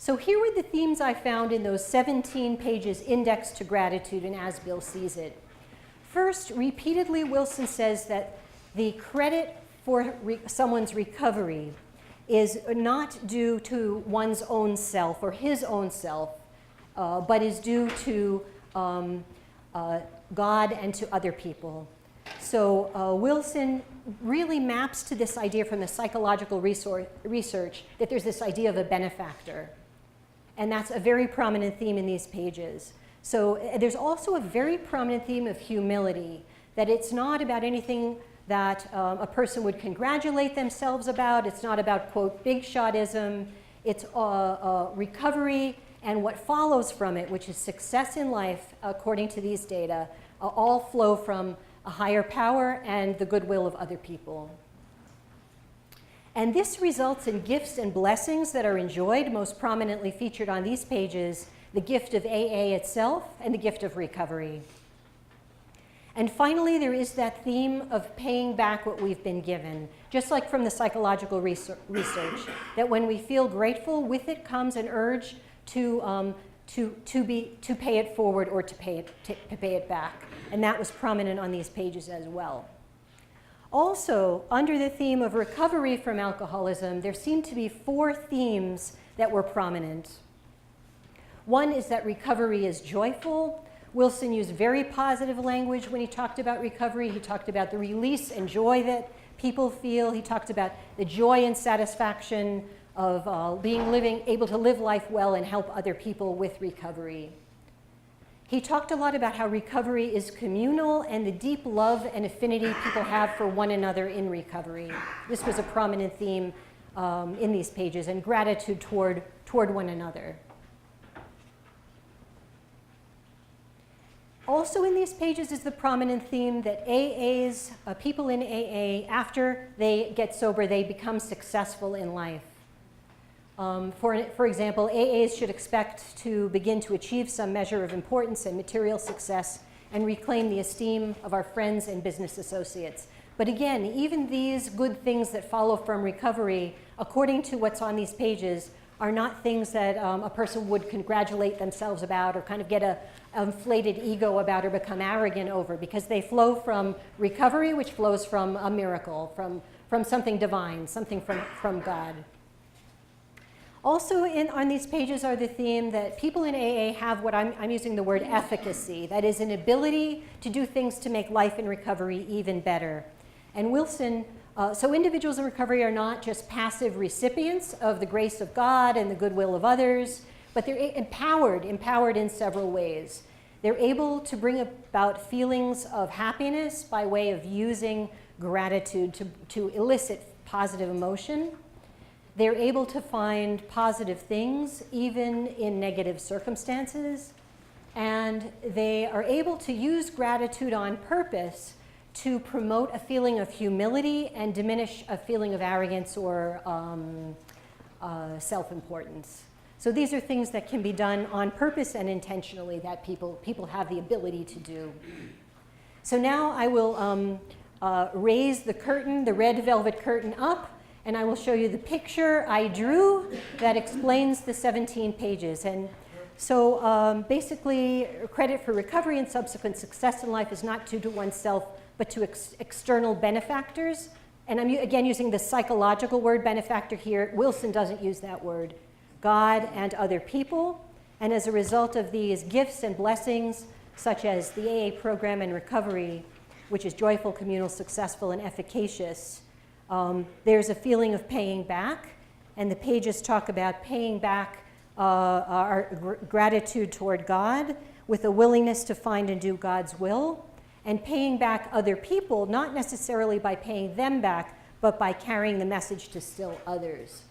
So here were the themes I found in those 17 pages indexed to gratitude and As Bill Sees It. First, repeatedly Wilson says that the credit for someone's recovery is not due to one's own self or his own self, but is due to God and to other people. So Wilson really maps to this idea from the psychological research that there's this idea of a benefactor. And that's a very prominent theme in these pages. So there's also a very prominent theme of humility, that it's not about anything that a person would congratulate themselves about. It's not about, quote, big shotism. It's recovery and what follows from it, which is success in life, according to these data, all flow from a higher power and the goodwill of other people. And this results in gifts and blessings that are enjoyed, most prominently featured on these pages, the gift of AA itself and the gift of recovery. And finally, there is that theme of paying back what we've been given, just like from the psychological research, that when we feel grateful, with it comes an urge to pay it forward or to pay it back. And that was prominent on these pages as well. Also, under the theme of recovery from alcoholism, there seemed to be 4 themes that were prominent. One is that recovery is joyful. Wilson used very positive language when he talked about recovery. He talked about the release and joy that people feel. He talked about the joy and satisfaction of able to live life well and help other people with recovery. He talked a lot about how recovery is communal and the deep love and affinity people have for one another in recovery. This was a prominent theme in these pages, and gratitude toward one another. Also in these pages is the prominent theme that people in AA, after they get sober, they become successful in life. For example, AAs should expect to begin to achieve some measure of importance and material success and reclaim the esteem of our friends and business associates. But again, even these good things that follow from recovery, according to what's on these pages, are not things that a person would congratulate themselves about or kind of get an inflated ego about or become arrogant over, because they flow from recovery, which flows from a miracle, from something divine, something from God. Also on these pages are the theme that people in AA have what I'm using the word efficacy, that is an ability to do things to make life in recovery even better. And Wilson, so individuals in recovery are not just passive recipients of the grace of God and the goodwill of others, but they're empowered in several ways. They're able to bring about feelings of happiness by way of using gratitude to elicit positive emotion. They're able to find positive things even in negative circumstances, and they are able to use gratitude on purpose to promote a feeling of humility and diminish a feeling of arrogance or self-importance. So these are things that can be done on purpose and intentionally that people have the ability to do. So now I will raise the curtain, the red velvet curtain up, and I will show you the picture I drew that explains the 17 pages. And so basically, credit for recovery and subsequent success in life is not due to oneself, but to external benefactors. And I'm again using the psychological word benefactor here. Wilson doesn't use that word. God and other people. And as a result of these gifts and blessings, such as the AA program and recovery, which is joyful, communal, successful, and efficacious, there's a feeling of paying back, and the pages talk about paying back our gratitude toward God with a willingness to find and do God's will, and paying back other people, not necessarily by paying them back, but by carrying the message to still others.